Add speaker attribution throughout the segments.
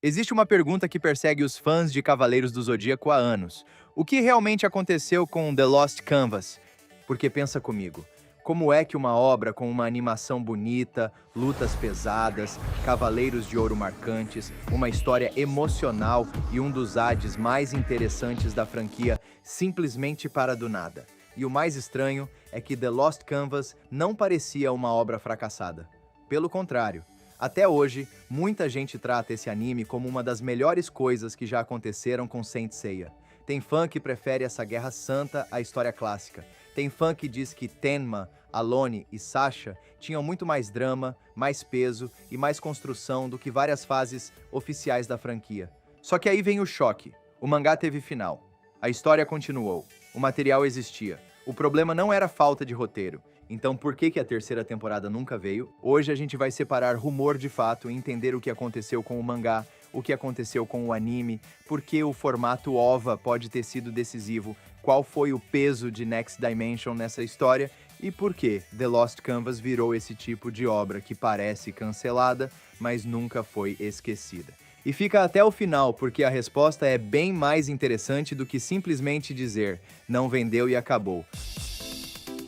Speaker 1: Existe uma pergunta que persegue os fãs de Cavaleiros do Zodíaco há anos. O que realmente aconteceu com The Lost Canvas? Porque pensa comigo, como é que uma obra com uma animação bonita, lutas pesadas, cavaleiros de ouro marcantes, uma história emocional e um dos ads mais interessantes da franquia simplesmente para do nada? E o mais estranho é que The Lost Canvas não parecia uma obra fracassada. Pelo contrário, até hoje, muita gente trata esse anime como uma das melhores coisas que já aconteceram com Saint Seiya. Tem fã que prefere essa Guerra Santa à história clássica. Tem fã que diz que Tenma, Alone e Sasha tinham muito mais drama, mais peso e mais construção do que várias fases oficiais da franquia. Só que aí vem o choque. O mangá teve final. A história continuou. O material existia. O problema não era falta de roteiro. Então, por que a terceira temporada nunca veio? Hoje a gente vai separar rumor de fato e entender o que aconteceu com o mangá, o que aconteceu com o anime, por que o formato OVA pode ter sido decisivo, qual foi o peso de Next Dimension nessa história e por que The Lost Canvas virou esse tipo de obra que parece cancelada, mas nunca foi esquecida. E fica até o final, porque a resposta é bem mais interessante do que simplesmente dizer não vendeu e acabou.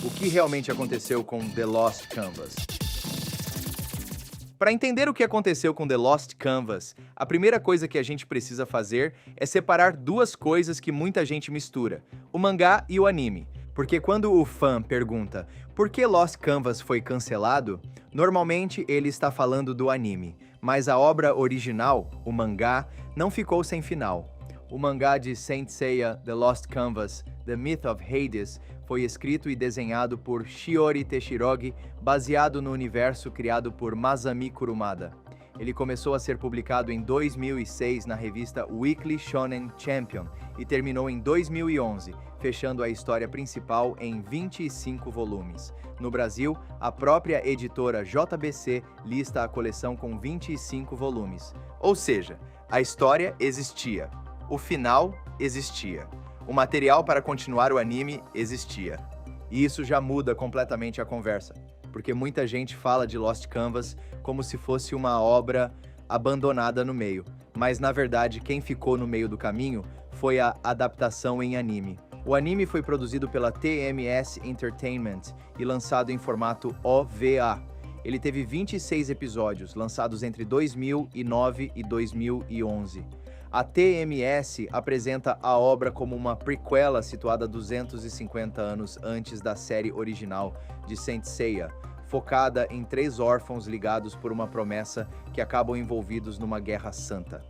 Speaker 1: O que realmente aconteceu com The Lost Canvas? Para entender o que aconteceu com The Lost Canvas, a primeira coisa que a gente precisa fazer é separar duas coisas que muita gente mistura, o mangá e o anime. Porque quando o fã pergunta por que Lost Canvas foi cancelado, normalmente ele está falando do anime, mas a obra original, o mangá, não ficou sem final. O mangá de Saint Seiya, The Lost Canvas, The Myth of Hades, foi escrito e desenhado por Shiori Teshirogi, baseado no universo criado por Masami Kurumada. Ele começou a ser publicado em 2006 na revista Weekly Shonen Champion e terminou em 2011, fechando a história principal em 25 volumes. No Brasil, a própria editora JBC lista a coleção com 25 volumes. Ou seja, a história existia, o final existia. O material para continuar o anime existia. E isso já muda completamente a conversa, porque muita gente fala de Lost Canvas como se fosse uma obra abandonada no meio, mas na verdade quem ficou no meio do caminho foi a adaptação em anime. O anime foi produzido pela TMS Entertainment e lançado em formato OVA. Ele teve 26 episódios, lançados entre 2009 e 2011. A TMS apresenta a obra como uma prequela situada 250 anos antes da série original de Saint Seiya, focada em 3 órfãos ligados por uma promessa que acabam envolvidos numa guerra santa.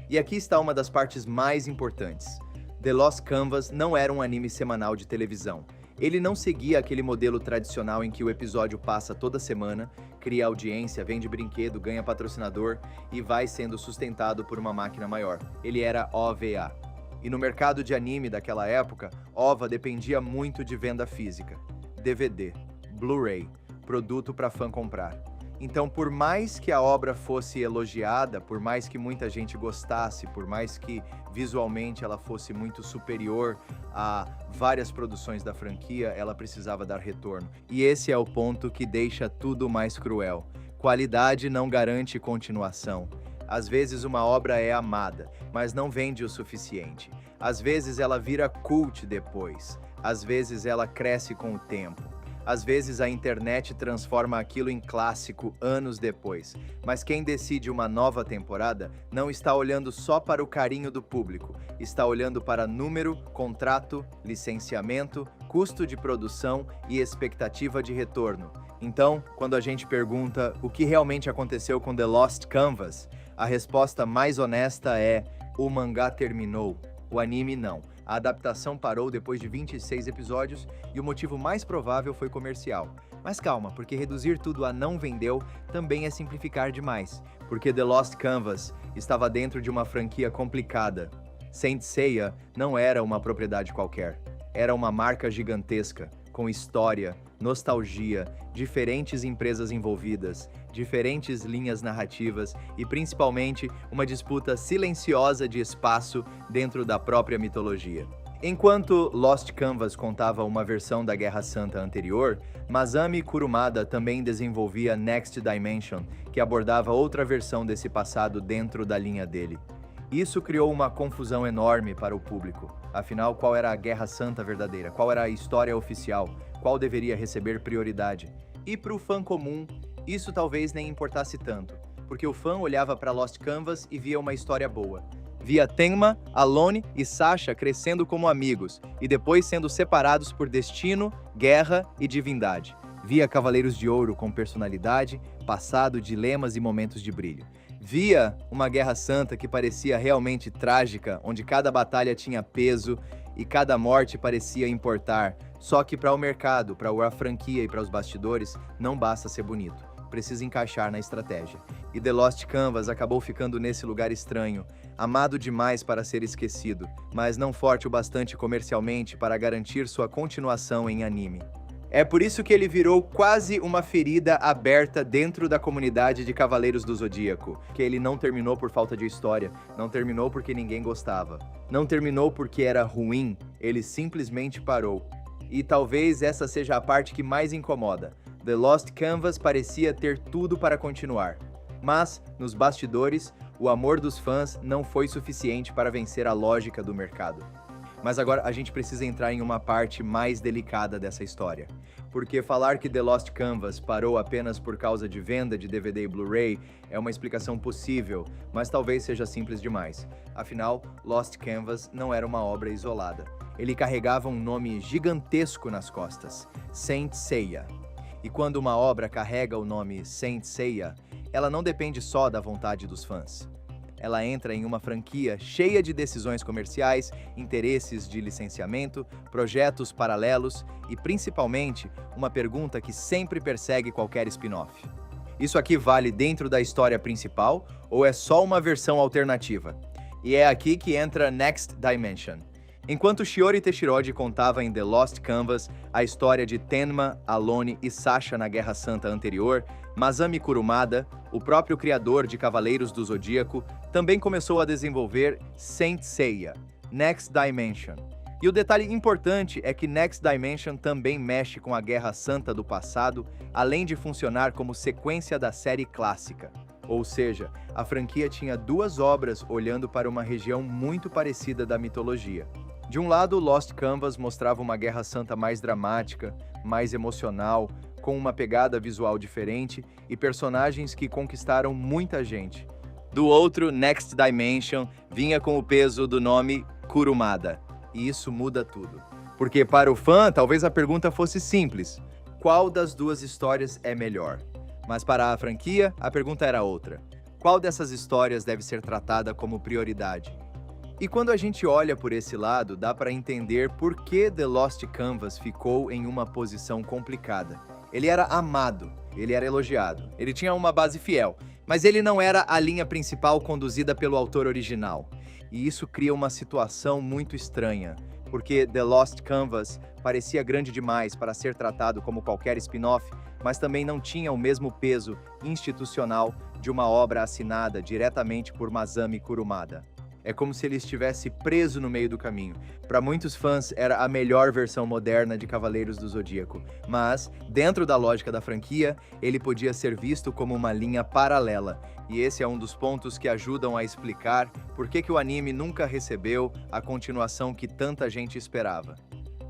Speaker 1: E aqui está uma das partes mais importantes. The Lost Canvas não era um anime semanal de televisão. Ele não seguia aquele modelo tradicional em que o episódio passa toda semana, cria audiência, vende brinquedo, ganha patrocinador e vai sendo sustentado por uma máquina maior. Ele era OVA. E no mercado de anime daquela época, OVA dependia muito de venda física. DVD, Blu-ray, produto para fã comprar. Então, por mais que a obra fosse elogiada, por mais que muita gente gostasse, por mais que visualmente ela fosse muito superior a várias produções da franquia, ela precisava dar retorno. E esse é o ponto que deixa tudo mais cruel. Qualidade não garante continuação. Às vezes uma obra é amada, mas não vende o suficiente. Às vezes ela vira cult depois. Às vezes ela cresce com o tempo. Às vezes a internet transforma aquilo em clássico anos depois, mas quem decide uma nova temporada não está olhando só para o carinho do público, está olhando para número, contrato, licenciamento, custo de produção e expectativa de retorno. Então, quando a gente pergunta o que realmente aconteceu com The Lost Canvas, a resposta mais honesta é: o mangá terminou, o anime não. A adaptação parou depois de 26 episódios e o motivo mais provável foi comercial. Mas calma, porque reduzir tudo a não vendeu também é simplificar demais, porque The Lost Canvas estava dentro de uma franquia complicada. Saint Seiya não era uma propriedade qualquer, era uma marca gigantesca, com história, nostalgia, diferentes empresas envolvidas, diferentes linhas narrativas e principalmente uma disputa silenciosa de espaço dentro da própria mitologia. Enquanto Lost Canvas contava uma versão da Guerra Santa anterior, Masami Kurumada também desenvolvia Next Dimension, que abordava outra versão desse passado dentro da linha dele. Isso criou uma confusão enorme para o público. Afinal, qual era a Guerra Santa verdadeira? Qual era a história oficial? Qual deveria receber prioridade? E para o fã comum, isso talvez nem importasse tanto, porque o fã olhava para Lost Canvas e via uma história boa. Via Tenma, Alone e Sasha crescendo como amigos e depois sendo separados por destino, guerra e divindade. Via Cavaleiros de Ouro com personalidade, passado, dilemas e momentos de brilho. Via uma Guerra Santa que parecia realmente trágica, onde cada batalha tinha peso e cada morte parecia importar. Só que para o mercado, para a franquia e para os bastidores, não basta ser bonito. Precisa encaixar na estratégia. E The Lost Canvas acabou ficando nesse lugar estranho, amado demais para ser esquecido, mas não forte o bastante comercialmente para garantir sua continuação em anime. É por isso que ele virou quase uma ferida aberta dentro da comunidade de Cavaleiros do Zodíaco, que ele não terminou por falta de história, não terminou porque ninguém gostava, não terminou porque era ruim, ele simplesmente parou. E talvez essa seja a parte que mais incomoda. The Lost Canvas parecia ter tudo para continuar, mas, nos bastidores, o amor dos fãs não foi suficiente para vencer a lógica do mercado. Mas agora a gente precisa entrar em uma parte mais delicada dessa história. Porque falar que The Lost Canvas parou apenas por causa de venda de DVD e Blu-ray é uma explicação possível, mas talvez seja simples demais. Afinal, Lost Canvas não era uma obra isolada. Ele carregava um nome gigantesco nas costas, Saint Seiya. E quando uma obra carrega o nome Saint Seiya, ela não depende só da vontade dos fãs. Ela entra em uma franquia cheia de decisões comerciais, interesses de licenciamento, projetos paralelos e, principalmente, uma pergunta que sempre persegue qualquer spin-off. Isso aqui vale dentro da história principal ou é só uma versão alternativa? E é aqui que entra Next Dimension. Enquanto Shiori Teshirodi contava em The Lost Canvas a história de Tenma, Alone e Sasha na Guerra Santa anterior, Masami Kurumada, o próprio criador de Cavaleiros do Zodíaco, também começou a desenvolver Saint Seiya, Next Dimension. E o detalhe importante é que Next Dimension também mexe com a Guerra Santa do passado, além de funcionar como sequência da série clássica. Ou seja, a franquia tinha duas obras olhando para uma região muito parecida da mitologia. De um lado, Lost Canvas mostrava uma Guerra Santa mais dramática, mais emocional, com uma pegada visual diferente e personagens que conquistaram muita gente. Do outro, Next Dimension vinha com o peso do nome Kurumada. E isso muda tudo. Porque para o fã, talvez a pergunta fosse simples: qual das duas histórias é melhor? Mas para a franquia, a pergunta era outra: qual dessas histórias deve ser tratada como prioridade? E quando a gente olha por esse lado, dá para entender por que The Lost Canvas ficou em uma posição complicada. Ele era amado, ele era elogiado, ele tinha uma base fiel, mas ele não era a linha principal conduzida pelo autor original. E isso cria uma situação muito estranha, porque The Lost Canvas parecia grande demais para ser tratado como qualquer spin-off, mas também não tinha o mesmo peso institucional de uma obra assinada diretamente por Masami Kurumada. É como se ele estivesse preso no meio do caminho. Para muitos fãs, era a melhor versão moderna de Cavaleiros do Zodíaco, mas, dentro da lógica da franquia, ele podia ser visto como uma linha paralela, e esse é um dos pontos que ajudam a explicar por que o anime nunca recebeu a continuação que tanta gente esperava.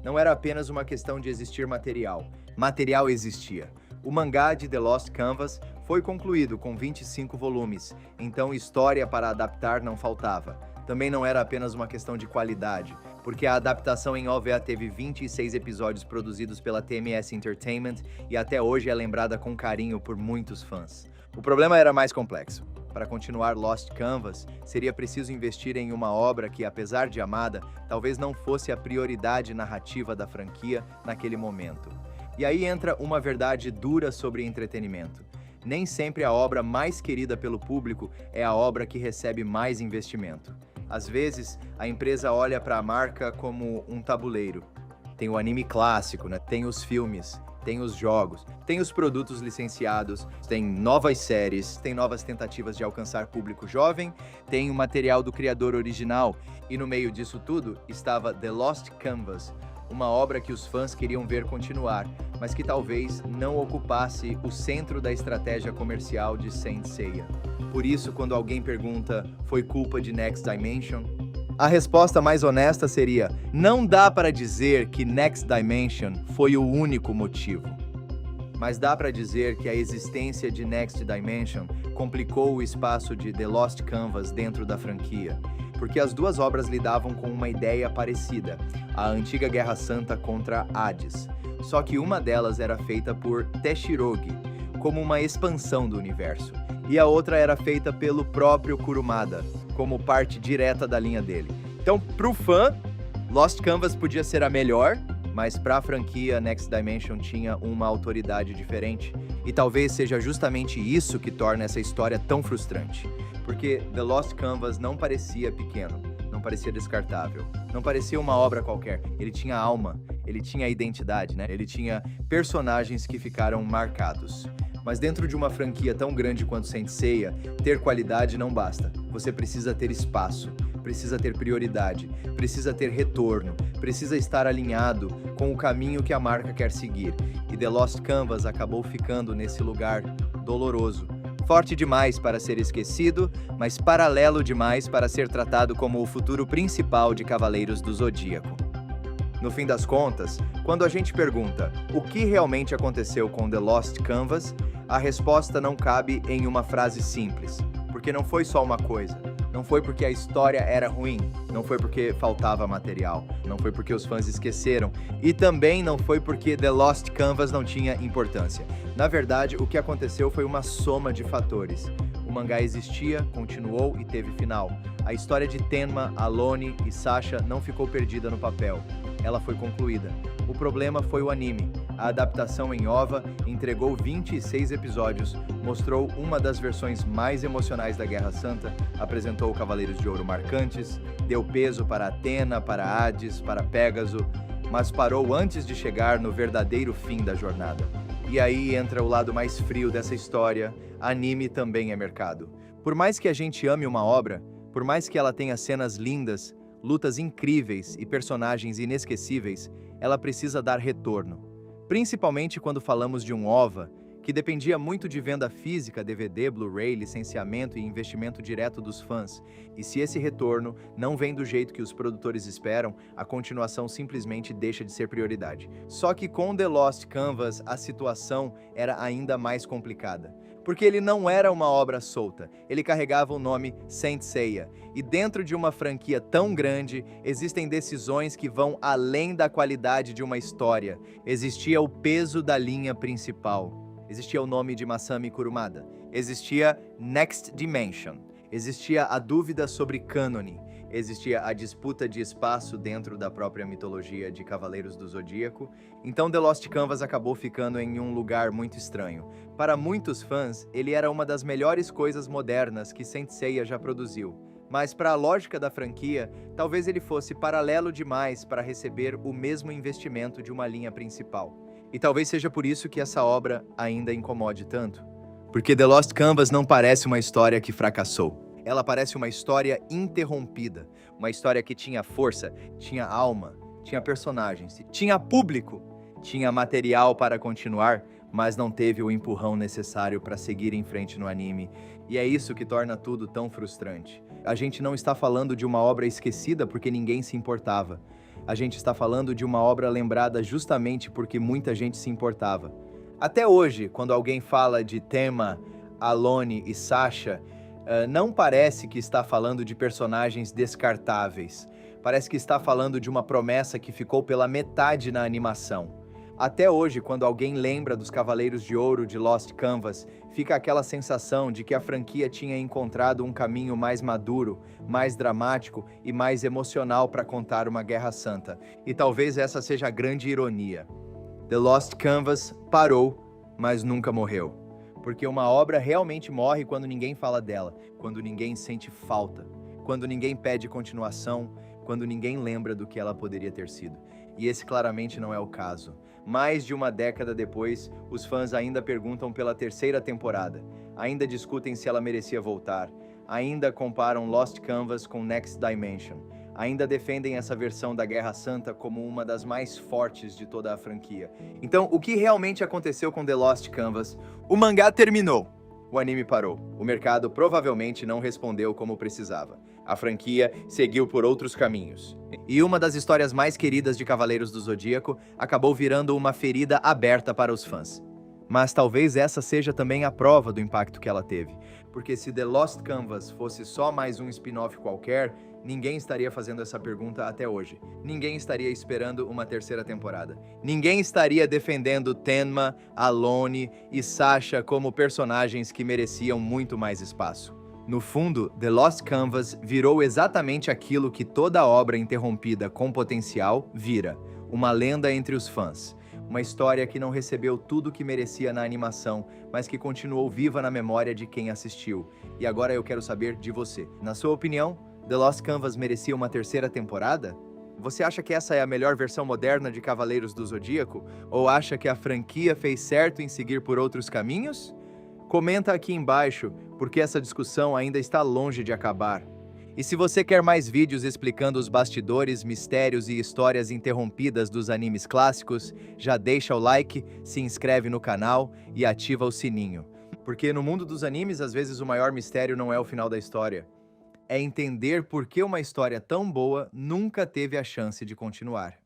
Speaker 1: Não era apenas uma questão de existir material. Material existia. O mangá de The Lost Canvas foi concluído com 25 volumes, então história para adaptar não faltava. Também não era apenas uma questão de qualidade, porque a adaptação em OVA teve 26 episódios produzidos pela TMS Entertainment e até hoje é lembrada com carinho por muitos fãs. O problema era mais complexo. Para continuar Lost Canvas, seria preciso investir em uma obra que, apesar de amada, talvez não fosse a prioridade narrativa da franquia naquele momento. E aí entra uma verdade dura sobre entretenimento. Nem sempre a obra mais querida pelo público é a obra que recebe mais investimento. Às vezes, a empresa olha para a marca como um tabuleiro. Tem o anime clássico, né? Tem os filmes, tem os jogos, tem os produtos licenciados, tem novas séries, tem novas tentativas de alcançar público jovem, tem o material do criador original, e no meio disso tudo estava The Lost Canvas, uma obra que os fãs queriam ver continuar, mas que talvez não ocupasse o centro da estratégia comercial de Saint Seiya. Por isso, quando alguém pergunta, foi culpa de Next Dimension? A resposta mais honesta seria, não dá para dizer que Next Dimension foi o único motivo. Mas dá para dizer que a existência de Next Dimension complicou o espaço de The Lost Canvas dentro da franquia, porque as duas obras lidavam com uma ideia parecida, a antiga Guerra Santa contra Hades. Só que uma delas era feita por Teshirogi, como uma expansão do universo, e a outra era feita pelo próprio Kurumada, como parte direta da linha dele. Então, pro fã, Lost Canvas podia ser a melhor, mas pra franquia, Next Dimension tinha uma autoridade diferente, e talvez seja justamente isso que torna essa história tão frustrante. Porque The Lost Canvas não parecia pequeno, não parecia descartável, não parecia uma obra qualquer. Ele tinha alma, ele tinha identidade, né? Ele tinha personagens que ficaram marcados. Mas dentro de uma franquia tão grande quanto Saint Seiya, ter qualidade não basta. Você precisa ter espaço, precisa ter prioridade, precisa ter retorno, precisa estar alinhado com o caminho que a marca quer seguir. E The Lost Canvas acabou ficando nesse lugar doloroso. Forte demais para ser esquecido, mas paralelo demais para ser tratado como o futuro principal de Cavaleiros do Zodíaco. No fim das contas, quando a gente pergunta o que realmente aconteceu com The Lost Canvas, a resposta não cabe em uma frase simples, porque não foi só uma coisa. Não foi porque a história era ruim, não foi porque faltava material, não foi porque os fãs esqueceram, e também não foi porque The Lost Canvas não tinha importância. Na verdade, o que aconteceu foi uma soma de fatores. O mangá existia, continuou e teve final. A história de Tenma, Alone e Sasha não ficou perdida no papel. Ela foi concluída. O problema foi o anime. A adaptação em OVA entregou 26 episódios, mostrou uma das versões mais emocionais da Guerra Santa, apresentou Cavaleiros de Ouro marcantes, deu peso para Athena, para Hades, para Pégaso, mas parou antes de chegar no verdadeiro fim da jornada. E aí entra o lado mais frio dessa história, anime também é mercado. Por mais que a gente ame uma obra, por mais que ela tenha cenas lindas, lutas incríveis e personagens inesquecíveis, ela precisa dar retorno. Principalmente quando falamos de um OVA, que dependia muito de venda física, DVD, Blu-ray, licenciamento e investimento direto dos fãs. E se esse retorno não vem do jeito que os produtores esperam, a continuação simplesmente deixa de ser prioridade. Só que com The Lost Canvas, a situação era ainda mais complicada. Porque ele não era uma obra solta, ele carregava o nome Saint Seiya. E dentro de uma franquia tão grande, existem decisões que vão além da qualidade de uma história. Existia o peso da linha principal. Existia o nome de Masami Kurumada. Existia Next Dimension. Existia a dúvida sobre cânone. Existia a disputa de espaço dentro da própria mitologia de Cavaleiros do Zodíaco. Então The Lost Canvas acabou ficando em um lugar muito estranho. Para muitos fãs, ele era uma das melhores coisas modernas que Saint Seiya já produziu. Mas para a lógica da franquia, talvez ele fosse paralelo demais para receber o mesmo investimento de uma linha principal. E talvez seja por isso que essa obra ainda incomode tanto. Porque The Lost Canvas não parece uma história que fracassou. Ela parece uma história interrompida. Uma história que tinha força, tinha alma, tinha personagens, tinha público, tinha material para continuar, mas não teve o empurrão necessário para seguir em frente no anime. E é isso que torna tudo tão frustrante. A gente não está falando de uma obra esquecida porque ninguém se importava. A gente está falando de uma obra lembrada justamente porque muita gente se importava. Até hoje, quando alguém fala de Tenma, Alone e Sasha, não parece que está falando de personagens descartáveis. Parece que está falando de uma promessa que ficou pela metade na animação. Até hoje, quando alguém lembra dos Cavaleiros de Ouro de Lost Canvas, fica aquela sensação de que a franquia tinha encontrado um caminho mais maduro, mais dramático e mais emocional para contar uma Guerra Santa. E talvez essa seja a grande ironia. The Lost Canvas parou, mas nunca morreu. Porque uma obra realmente morre quando ninguém fala dela, quando ninguém sente falta, quando ninguém pede continuação, quando ninguém lembra do que ela poderia ter sido. E esse claramente não é o caso. Mais de uma década depois, os fãs ainda perguntam pela terceira temporada, ainda discutem se ela merecia voltar, ainda comparam Lost Canvas com Next Dimension, ainda defendem essa versão da Guerra Santa como uma das mais fortes de toda a franquia. Então, o que realmente aconteceu com The Lost Canvas? O mangá terminou. O anime parou. O mercado provavelmente não respondeu como precisava. A franquia seguiu por outros caminhos. E uma das histórias mais queridas de Cavaleiros do Zodíaco acabou virando uma ferida aberta para os fãs. Mas talvez essa seja também a prova do impacto que ela teve. Porque se The Lost Canvas fosse só mais um spin-off qualquer, ninguém estaria fazendo essa pergunta até hoje. Ninguém estaria esperando uma terceira temporada. Ninguém estaria defendendo Tenma, Alone e Sasha como personagens que mereciam muito mais espaço. No fundo, The Lost Canvas virou exatamente aquilo que toda obra interrompida com potencial vira: uma lenda entre os fãs. Uma história que não recebeu tudo o que merecia na animação, mas que continuou viva na memória de quem assistiu. E agora eu quero saber de você. Na sua opinião, The Lost Canvas merecia uma terceira temporada? Você acha que essa é a melhor versão moderna de Cavaleiros do Zodíaco? Ou acha que a franquia fez certo em seguir por outros caminhos? Comenta aqui embaixo, porque essa discussão ainda está longe de acabar. E se você quer mais vídeos explicando os bastidores, mistérios e histórias interrompidas dos animes clássicos, já deixa o like, se inscreve no canal e ativa o sininho. Porque no mundo dos animes, às vezes o maior mistério não é o final da história. É entender por que uma história tão boa nunca teve a chance de continuar.